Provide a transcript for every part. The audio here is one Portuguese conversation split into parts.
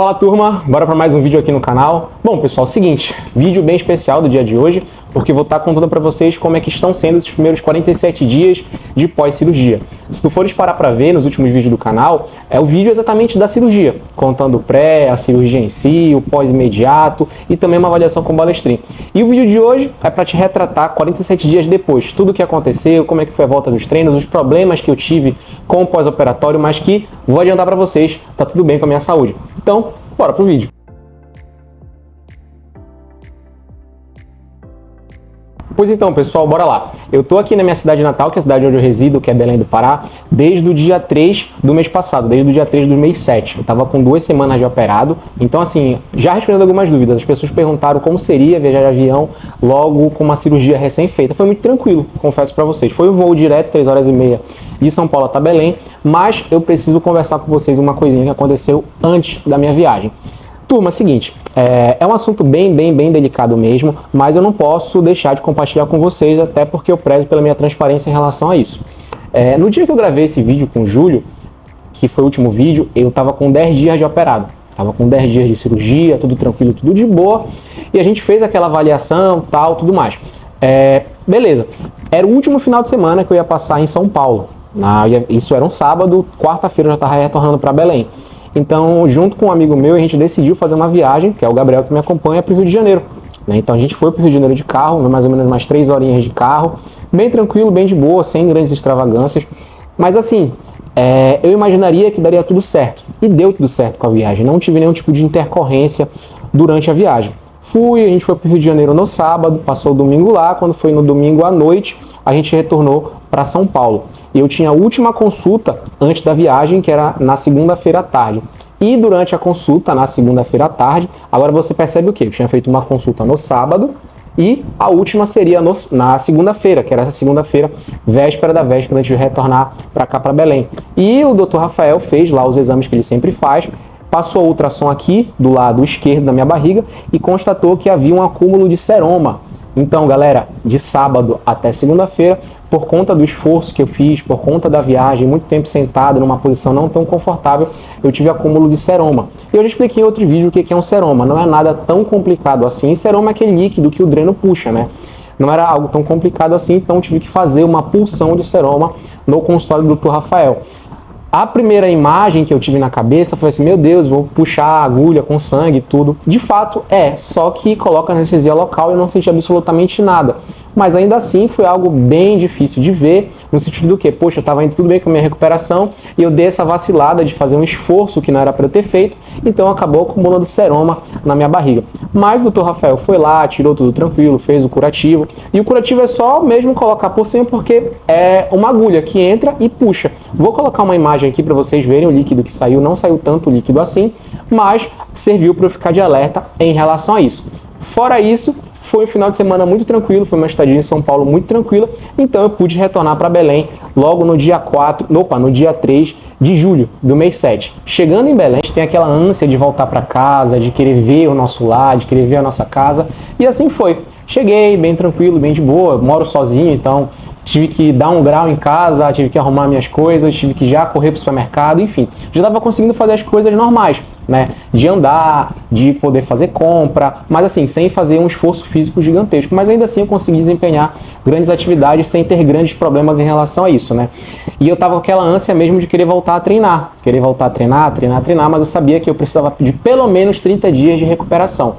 Fala turma, bora para mais um vídeo aqui no canal. Bom pessoal, seguinte, vídeo bem especial do dia de hoje, porque vou estar contando para vocês como é que estão sendo esses primeiros 47 dias de pós-cirurgia. Se tu fores parar para ver nos últimos vídeos do canal, é o vídeo exatamente da cirurgia, contando o pré, a cirurgia em si, o pós-imediato e também uma avaliação com balestrin. E o vídeo de hoje é para te retratar 47 dias depois, tudo o que aconteceu, como é que foi a volta dos treinos, os problemas que eu tive com o pós-operatório, mas que vou adiantar para vocês, tá tudo bem com a minha saúde. Então, bora pro vídeo. Pois então, pessoal, bora lá. Eu tô aqui na minha cidade natal, que é a cidade onde eu resido, que é Belém do Pará, desde o dia 3 do mês passado, desde o dia 3 do mês 7. Eu tava com 2 semanas de operado, então assim, já respondendo algumas dúvidas, as pessoas perguntaram como seria viajar de avião logo com uma cirurgia recém-feita. Foi muito tranquilo, confesso pra vocês. Foi um voo direto, 3 horas e meia de São Paulo até Belém, mas eu preciso conversar com vocês uma coisinha que aconteceu antes da minha viagem. Turma, seguinte, é um assunto bem delicado mesmo, mas eu não posso deixar de compartilhar com vocês, até porque eu prezo pela minha transparência em relação a isso. No dia que eu gravei esse vídeo com o Júlio, que foi o último vídeo, eu tava com 10 dias de operado. Tava com 10 dias de cirurgia, tudo tranquilo, tudo de boa, e a gente fez aquela avaliação, tal, tudo mais. Beleza, era o último final de semana que eu ia passar em São Paulo. Isso era um sábado, quarta-feira eu já tava retornando para Belém. Então, junto com um amigo meu, a gente decidiu fazer uma viagem, que é o Gabriel que me acompanha, para o Rio de Janeiro. Então a gente foi para o Rio de Janeiro de carro, mais ou menos umas 3 horinhas de carro, bem tranquilo, bem de boa, sem grandes extravagâncias. Mas assim, eu imaginaria que daria tudo certo. E deu tudo certo com a viagem, não tive nenhum tipo de intercorrência durante a viagem. A gente foi para o Rio de Janeiro no sábado, passou o domingo lá, quando foi no domingo à noite, a gente retornou para São Paulo. E eu tinha a última consulta antes da viagem, que era na segunda-feira à tarde. E durante a consulta, na segunda-feira à tarde, agora você percebe o quê? Eu tinha feito uma consulta no sábado e a última seria na segunda-feira, que era essa segunda-feira, véspera da véspera, antes de retornar para cá, para Belém. E o Dr. Rafael fez lá os exames que ele sempre faz, passou o ultrassom aqui do lado esquerdo da minha barriga e constatou que havia um acúmulo de seroma. Então, galera, de sábado até segunda-feira, por conta do esforço que eu fiz, por conta da viagem, muito tempo sentado numa posição não tão confortável, eu tive acúmulo de seroma. Eu já expliquei em outro vídeo o que é um seroma, não é nada tão complicado assim. Seroma é aquele líquido que o dreno puxa, né? Não era algo tão complicado assim, então eu tive que fazer uma pulsão de seroma no consultório do Dr. Rafael. A primeira imagem que eu tive na cabeça foi assim, meu Deus, vou puxar a agulha com sangue e tudo. De fato só que coloca anestesia local e eu não senti absolutamente nada. Mas ainda assim foi algo bem difícil de ver, no sentido do que, poxa, eu estava indo tudo bem com a minha recuperação e eu dei essa vacilada de fazer um esforço que não era para eu ter feito, então acabou acumulando seroma na minha barriga. Mas o Dr. Rafael foi lá, tirou tudo tranquilo, fez o curativo, e o curativo é só mesmo colocar por cima porque é uma agulha que entra e puxa. Vou colocar uma imagem aqui para vocês verem o líquido que saiu, não saiu tanto líquido assim, mas serviu para eu ficar de alerta em relação a isso. Fora isso, foi um final de semana muito tranquilo, foi uma estadia em São Paulo muito tranquila, então eu pude retornar para Belém logo no dia 3 de julho do mês 7. Chegando em Belém, a gente tem aquela ânsia de voltar para casa, de querer ver o nosso lar, de querer ver a nossa casa, e assim foi. Cheguei bem tranquilo, bem de boa, moro sozinho, então tive que dar um grau em casa, tive que arrumar minhas coisas, tive que já correr para o supermercado, enfim. Já estava conseguindo fazer as coisas normais, né? De andar, de poder fazer compra, mas assim, sem fazer um esforço físico gigantesco. Mas ainda assim eu consegui desempenhar grandes atividades sem ter grandes problemas em relação a isso, né? E eu estava com aquela ânsia mesmo de querer voltar a treinar. Querer voltar a treinar, mas eu sabia que eu precisava de pelo menos 30 dias de recuperação.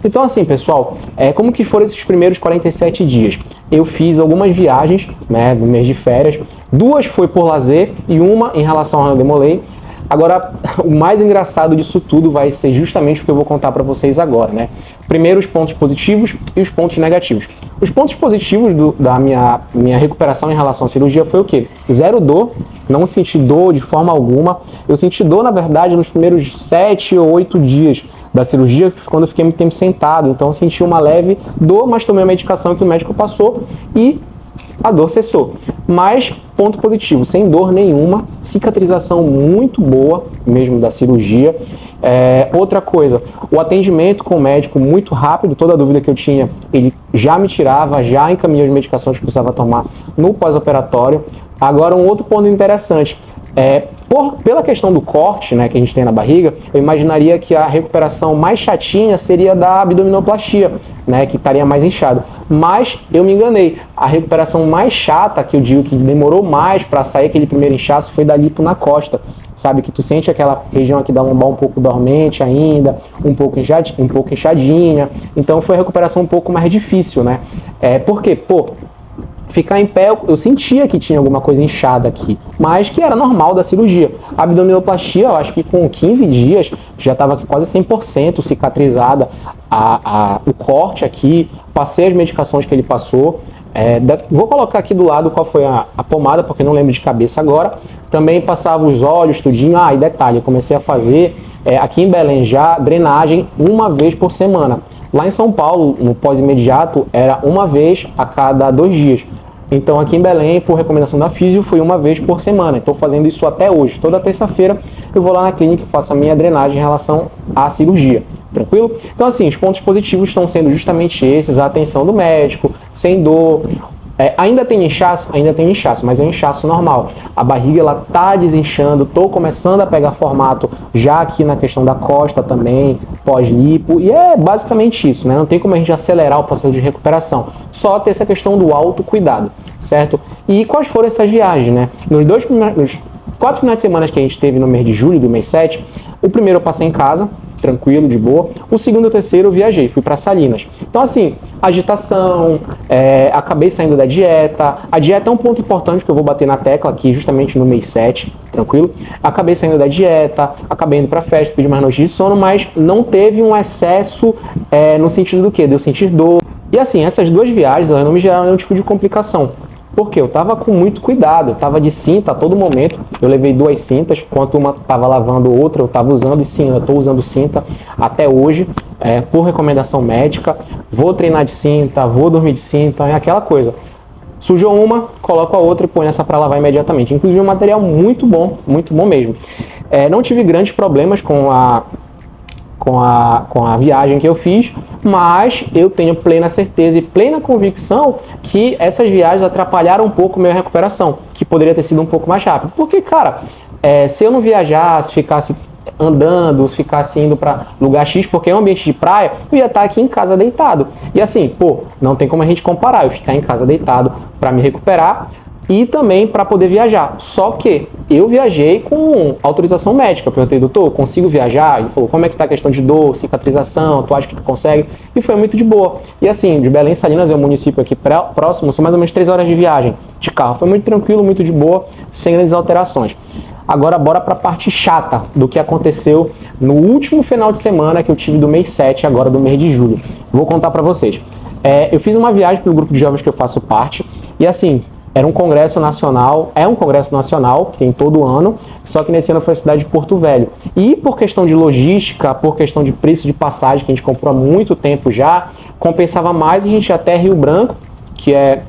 Então assim, pessoal, como que foram esses primeiros 47 dias? Eu fiz algumas viagens, né, no mês de férias, 2 foi por lazer e uma em relação ao Demolei. Agora, o mais engraçado disso tudo vai ser justamente o que eu vou contar para vocês agora, né? Primeiro, os pontos positivos e os pontos negativos. Os pontos positivos da minha recuperação em relação à cirurgia foi o quê? 0 dor, não senti dor de forma alguma. Eu senti dor, na verdade, nos primeiros 7 ou 8 dias da cirurgia, quando eu fiquei muito tempo sentado. Então, eu senti uma leve dor, mas tomei a medicação que o médico passou e a dor cessou. Mas, ponto positivo, sem dor nenhuma, cicatrização muito boa mesmo da cirurgia. Outra coisa, o atendimento com o médico muito rápido, toda a dúvida que eu tinha, ele já me tirava, já encaminhou as medicações que precisava tomar no pós-operatório. Agora, um outro ponto interessante, Pela questão do corte, né, que a gente tem na barriga, eu imaginaria que a recuperação mais chatinha seria da abdominoplastia, né, que estaria mais inchado. Mas eu me enganei. A recuperação mais chata, que eu digo que demorou mais para sair aquele primeiro inchaço, foi da lipo na costa. Sabe, que tu sente aquela região aqui da lombar um pouco dormente ainda, um pouco inchadinha. Então foi a recuperação um pouco mais difícil, né? Porque, ficar em pé, eu sentia que tinha alguma coisa inchada aqui, mas que era normal da cirurgia. A abdominoplastia, eu acho que com 15 dias já estava quase 100% cicatrizada o corte aqui, passei as medicações que ele passou. Vou colocar aqui do lado qual foi a pomada, porque não lembro de cabeça agora. Também passava os olhos, tudinho. E detalhe, eu comecei a fazer aqui em Belém já drenagem uma vez por semana. Lá em São Paulo, no pós-imediato, era uma vez a cada 2 dias. Então aqui em Belém, por recomendação da físio, foi uma vez por semana. Estou fazendo isso até hoje. Toda terça-feira eu vou lá na clínica e faço a minha drenagem em relação à cirurgia. Tranquilo? Então assim, os pontos positivos estão sendo justamente esses: a atenção do médico, sem dor. Ainda tem inchaço, mas é um inchaço normal. A barriga ela tá desinchando, tô começando a pegar formato já aqui na questão da costa também, pós-lipo, e é basicamente isso, né? Não tem como a gente acelerar o processo de recuperação, só ter essa questão do autocuidado, certo? E quais foram essas viagens, né? Nos 4 finais de semana que a gente teve no mês de julho, do mês 7, o primeiro eu passei em casa, tranquilo, de boa. O segundo e o terceiro eu viajei, fui para Salinas. Então assim, agitação, acabei saindo da dieta. A dieta é um ponto importante que eu vou bater na tecla aqui justamente no mês 7, tranquilo? Acabei saindo da dieta, acabei indo para festa, pedi mais noites de sono, mas não teve um excesso no sentido do quê? De eu sentir dor. E assim, essas 2 viagens elas não me geraram nenhum tipo de complicação. Porque eu estava com muito cuidado, eu estava de cinta a todo momento, eu levei 2 cintas, enquanto uma estava lavando, outra eu estava usando, e sim, eu estou usando cinta até hoje, por recomendação médica. Vou treinar de cinta, vou dormir de cinta, é aquela coisa. Sujou uma, coloco a outra e põe essa para lavar imediatamente. Inclusive um material muito bom mesmo. Não tive grandes problemas com a viagem que eu fiz, mas eu tenho plena certeza e plena convicção que essas viagens atrapalharam um pouco a minha recuperação, que poderia ter sido um pouco mais rápido. Porque, cara, se eu não viajasse, ficasse andando, ficasse indo para lugar X, porque é um ambiente de praia, eu ia estar aqui em casa deitado. E assim, não tem como a gente comparar eu ficar em casa deitado para me recuperar e também para poder viajar. Só que eu viajei com autorização médica. Eu perguntei, doutor, consigo viajar? Ele falou, como é que tá a questão de dor, cicatrização, tu acha que tu consegue? E foi muito de boa. E assim, de Belém Salinas é um município aqui próximo, são mais ou menos 3 horas de viagem de carro. Foi muito tranquilo, muito de boa, sem grandes alterações. Agora bora para a parte chata do que aconteceu no último final de semana que eu tive do mês 7, agora do mês de julho. Vou contar para vocês. Eu fiz uma viagem pelo grupo de jovens que eu faço parte, e assim, era um congresso nacional, é um congresso nacional que tem todo ano, só que nesse ano foi a cidade de Porto Velho. E por questão de logística, por questão de preço de passagem, que a gente comprou há muito tempo já, compensava mais a gente ir até Rio Branco, que é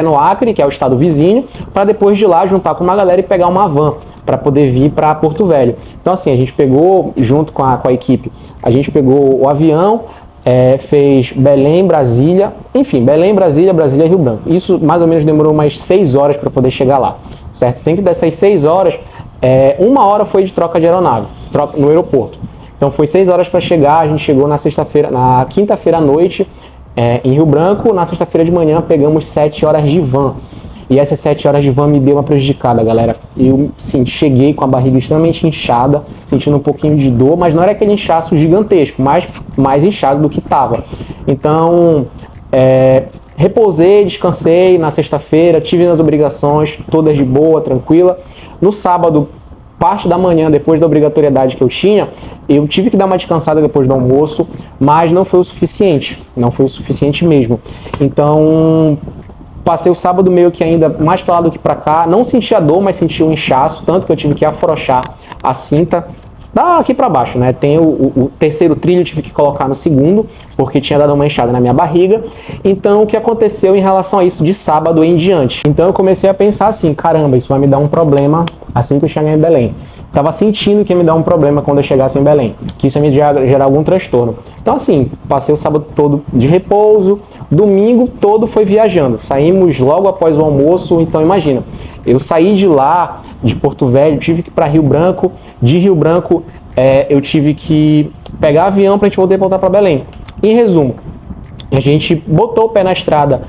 no Acre, que é o estado vizinho, para depois de lá juntar com uma galera e pegar uma van para poder vir para Porto Velho. Então assim, a gente pegou, junto com a equipe, a gente pegou o avião, fez Belém, Brasília, enfim, Belém, Brasília e Rio Branco. Isso mais ou menos demorou umas 6 horas para poder chegar lá, certo? Sempre dessas 6 horas, 1 hora foi de troca de aeronave, no aeroporto. Então foi 6 horas para chegar, a gente chegou na quinta-feira à noite, em Rio Branco. Na sexta-feira de manhã pegamos 7 horas de van. E essas 7 horas de van me deu uma prejudicada, galera. Eu, sim, cheguei com a barriga extremamente inchada, sentindo um pouquinho de dor, mas não era aquele inchaço gigantesco, mas mais inchado do que estava. Então, repousei, descansei na sexta-feira, tive as obrigações, todas de boa, tranquila. No sábado, parte da manhã, depois da obrigatoriedade que eu tinha, eu tive que dar uma descansada depois do almoço, mas não foi o suficiente, não foi o suficiente mesmo. Então, passei o sábado meio que ainda mais para lá do que para cá, não senti a dor, mas senti um inchaço, tanto que eu tive que afrouxar a cinta daqui para baixo, né? Tem o terceiro trilho, eu tive que colocar no segundo, porque tinha dado uma inchada na minha barriga. Então, o que aconteceu em relação a isso de sábado em diante? Então, eu comecei a pensar assim, caramba, isso vai me dar um problema assim que eu chegar em Belém. Tava sentindo que ia me dar um problema quando eu chegasse em Belém, que isso ia me gerar algum transtorno. Então assim, passei o sábado todo de repouso, domingo todo foi viajando. Saímos logo após o almoço, então imagina, eu saí de lá, de Porto Velho, tive que ir para Rio Branco, de Rio Branco eu tive que pegar avião para a gente poder voltar para Belém. Em resumo, a gente botou o pé na estrada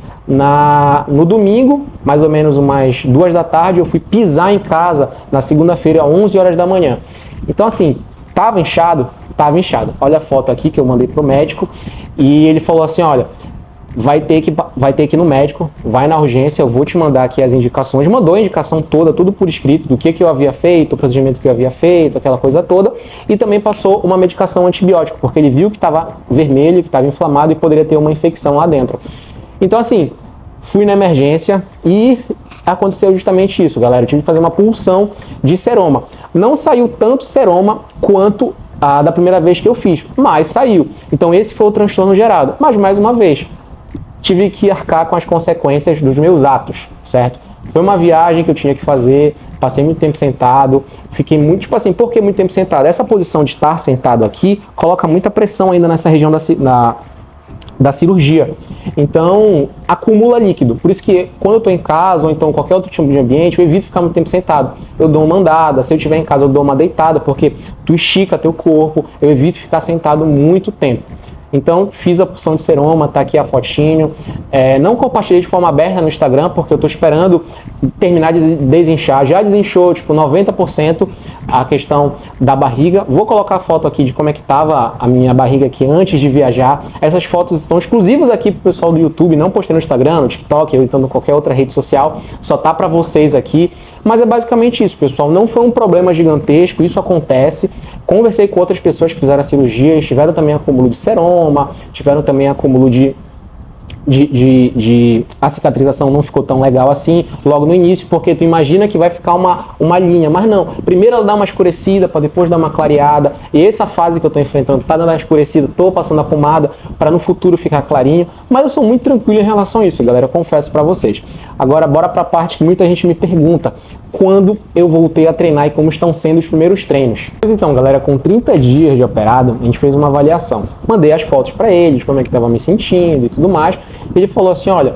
no domingo, mais ou menos umas 2 da tarde, eu fui pisar em casa na segunda-feira, às 11 horas da manhã. Então assim, tava inchado? Tava inchado. Olha a foto aqui que eu mandei pro médico e ele falou assim, olha, vai ter que ir no médico, vai na urgência, eu vou te mandar aqui as indicações. Mandou a indicação toda, tudo por escrito, do que eu havia feito, o procedimento que eu havia feito, aquela coisa toda. E também passou uma medicação antibiótica, porque ele viu que estava vermelho, que estava inflamado e poderia ter uma infecção lá dentro. Então assim, fui na emergência e aconteceu justamente isso, galera. Eu tive que fazer uma punção de seroma. Não saiu tanto seroma quanto a da primeira vez que eu fiz, mas saiu. Então esse foi o transtorno gerado. Mas mais uma vez, tive que arcar com as consequências dos meus atos, certo? Foi uma viagem que eu tinha que fazer, passei muito tempo sentado, fiquei muito, tipo assim, por que muito tempo sentado? Essa posição de estar sentado aqui coloca muita pressão ainda nessa região da cirurgia. Então, acumula líquido. Por isso que quando eu estou em casa ou então qualquer outro tipo de ambiente, eu evito ficar muito tempo sentado. Eu dou uma andada, se eu estiver em casa eu dou uma deitada, porque tu estica teu corpo, eu evito ficar sentado muito tempo. Então, fiz a punção de seroma, tá aqui a fotinho. Não compartilhei de forma aberta no Instagram, porque eu tô esperando terminar de desinchar. Já desinchou, tipo, 90% a questão da barriga. Vou colocar a foto aqui de como é que tava a minha barriga aqui antes de viajar. Essas fotos estão exclusivas aqui pro pessoal do YouTube, não postei no Instagram, no TikTok, ou então em qualquer outra rede social. Só tá para vocês aqui. Mas é basicamente isso, pessoal. Não foi um problema gigantesco, isso acontece. Conversei com outras pessoas que fizeram a cirurgia, tiveram também acúmulo de seroma, tiveram também acúmulo a cicatrização não ficou tão legal assim logo no início, porque tu imagina que vai ficar uma linha, mas não, primeiro ela dá uma escurecida para depois dar uma clareada, e essa fase que eu tô enfrentando tá dando uma escurecida, tô passando a pomada para no futuro ficar clarinho, mas eu sou muito tranquilo em relação a isso, galera, eu confesso para vocês. Agora bora para a parte que muita gente me pergunta, quando eu voltei a treinar e como estão sendo os primeiros treinos. Pois então, galera, com 30 dias de operado, a gente fez uma avaliação. Mandei as fotos para eles, como é que estava me sentindo e tudo mais. Ele falou assim, olha,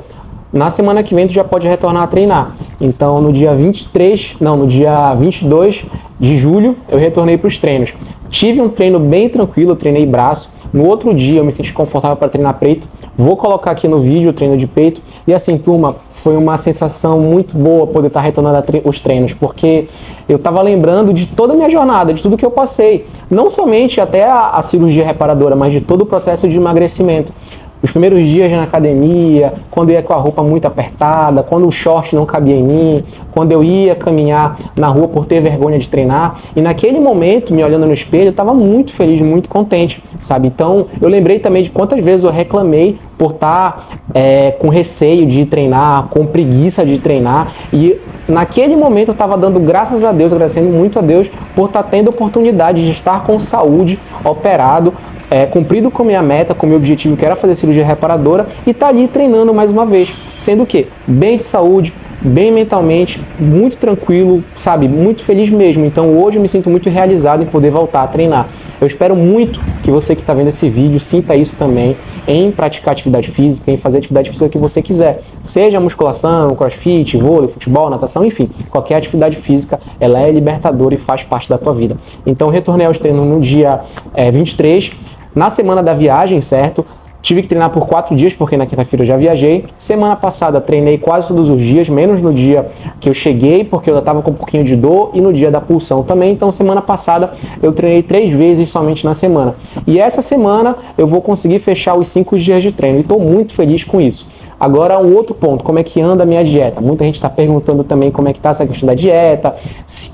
na semana que vem tu já pode retornar a treinar. Então, no dia 22 de julho, eu retornei para os treinos. Tive um treino bem tranquilo, eu treinei braço. No outro dia, eu me senti confortável para treinar peito. Vou colocar aqui no vídeo o treino de peito. E assim, turma, foi uma sensação muito boa poder estar retornando os treinos, porque eu estava lembrando de toda a minha jornada, de tudo que eu passei. Não somente até a cirurgia reparadora, mas de todo o processo de emagrecimento. Os primeiros dias na academia, quando eu ia com a roupa muito apertada, quando o short não cabia em mim, quando eu ia caminhar na rua por ter vergonha de treinar. E naquele momento, me olhando no espelho, eu estava muito feliz, muito contente, sabe? Então, eu lembrei também de quantas vezes eu reclamei por estar com receio de treinar, com preguiça de treinar. E naquele momento eu estava dando graças a Deus, agradecendo muito a Deus por estar tendo a oportunidade de estar com saúde, operado, cumprido com a minha meta, com o meu objetivo, que era fazer cirurgia reparadora, e tá ali treinando mais uma vez, sendo o quê? Bem de saúde, bem mentalmente, muito tranquilo, sabe? Muito feliz mesmo. Então hoje eu me sinto muito realizado em poder voltar a treinar. Eu espero muito que você que está vendo esse vídeo sinta isso também, em praticar atividade física, em fazer a atividade física que você quiser. Seja musculação, crossfit, vôlei, futebol, natação, enfim, qualquer atividade física, ela é libertadora e faz parte da tua vida. Então retornei aos treinos no dia 23, na semana da viagem, certo? Tive que treinar por 4 dias, porque na quinta-feira eu já viajei. Semana passada treinei quase todos os dias, menos no dia que eu cheguei, porque eu estava com um pouquinho de dor, e no dia da pulsão também. Então semana passada eu treinei 3 vezes somente na semana. E essa semana eu vou conseguir fechar os 5 dias de treino, e estou muito feliz com isso. Agora, um outro ponto, como é que anda a minha dieta? Muita gente está perguntando também como é que está essa questão da dieta,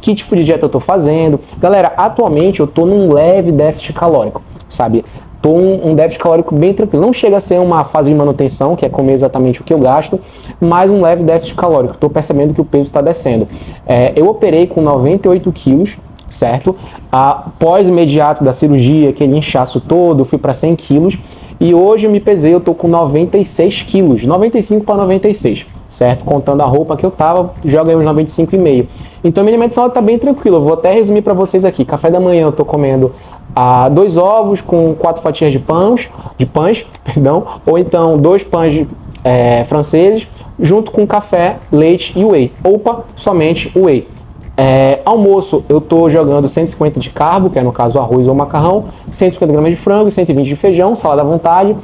que tipo de dieta eu estou fazendo. Galera, atualmente eu estou num leve déficit calórico, sabe? Estou um déficit calórico bem tranquilo. Não chega a ser uma fase de manutenção, que é comer exatamente o que eu gasto, mas um leve déficit calórico. Estou percebendo que o peso está descendo. Eu operei com 98 quilos, certo? Após o imediato da cirurgia, aquele inchaço todo, fui para 100 quilos. E hoje eu me pesei, eu estou com 96 quilos, 95 para 96. certo? Contando a roupa que eu tava, já ganhei uns 95,5. Então minha alimentação está bem tranquila. Eu vou até resumir para vocês aqui. Café da manhã eu tô comendo 2 ovos com 4 fatias de pães, perdão, ou então 2 pães franceses, junto com café, leite e whey. Opa, somente whey. Almoço, eu tô jogando 150 de carbo, que é no caso arroz ou macarrão, 150 gramas de frango, 120 de feijão, salada à vontade.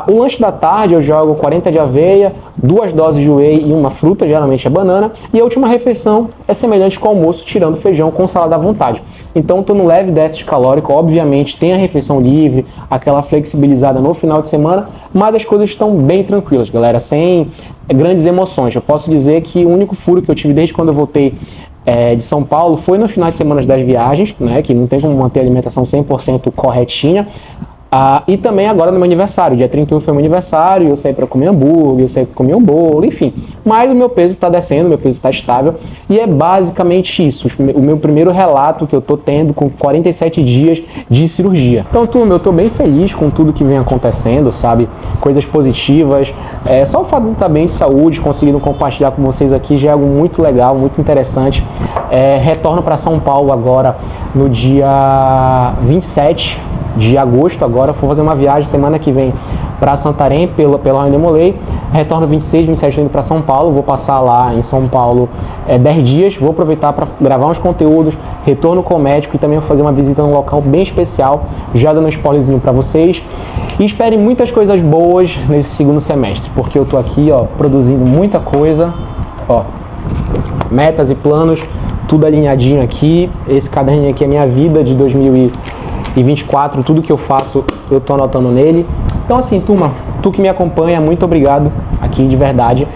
O lanche da tarde eu jogo 40 de aveia, 2 doses de whey e uma fruta, geralmente é banana. E a última refeição é semelhante com o almoço, tirando feijão com salada à vontade. Então estou no leve déficit calórico, obviamente tem a refeição livre, aquela flexibilizada no final de semana, mas as coisas estão bem tranquilas, galera, sem grandes emoções. Eu posso dizer que o único furo que eu tive desde quando eu voltei de São Paulo foi no final de semana das viagens, né, que não tem como manter a alimentação 100% corretinha. E também agora no meu aniversário, dia 31 foi meu aniversário, eu saí para comer hambúrguer, eu saí para comer um bolo, enfim. Mas o meu peso está descendo, meu peso está estável e é basicamente isso, o meu primeiro relato que eu tô tendo com 47 dias de cirurgia. Então, turma, eu tô bem feliz com tudo que vem acontecendo, sabe? Coisas positivas, só o fato de estar bem de saúde, conseguindo compartilhar com vocês aqui já é algo muito legal, muito interessante. Retorno para São Paulo agora no dia 27 de agosto, agora vou fazer uma viagem semana que vem para Santarém pela Demolei, retorno 26, 27 indo para São Paulo, vou passar lá em São Paulo 10 dias, vou aproveitar para gravar uns conteúdos, retorno com o médico e também vou fazer uma visita num local bem especial, já dando um spoilerzinho para vocês. E esperem muitas coisas boas nesse segundo semestre, porque eu tô aqui, ó, produzindo muita coisa, ó, metas e planos, tudo alinhadinho aqui. Esse caderninho aqui é minha vida de 2024, tudo que eu faço eu tô anotando nele. Então assim, turma, tu que me acompanha, muito obrigado aqui de verdade.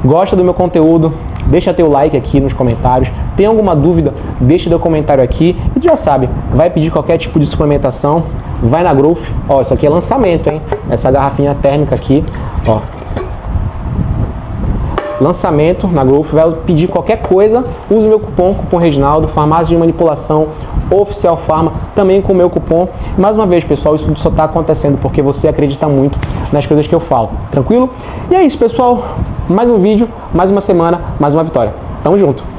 Gosta do meu conteúdo? Deixa teu like aqui nos comentários. Tem alguma dúvida? Deixa teu comentário aqui. E tu já sabe, vai pedir qualquer tipo de suplementação, vai na Growth. Ó, isso aqui é lançamento, hein? Essa garrafinha térmica aqui, ó. Lançamento na Growth, vai pedir qualquer coisa, use o meu cupom Reginaldo, farmácia de manipulação Oficial Farma, também com o meu cupom. Mais uma vez, pessoal, isso só está acontecendo porque você acredita muito nas coisas que eu falo, tranquilo? E é isso, pessoal, mais um vídeo, mais uma semana, mais uma vitória. Tamo junto!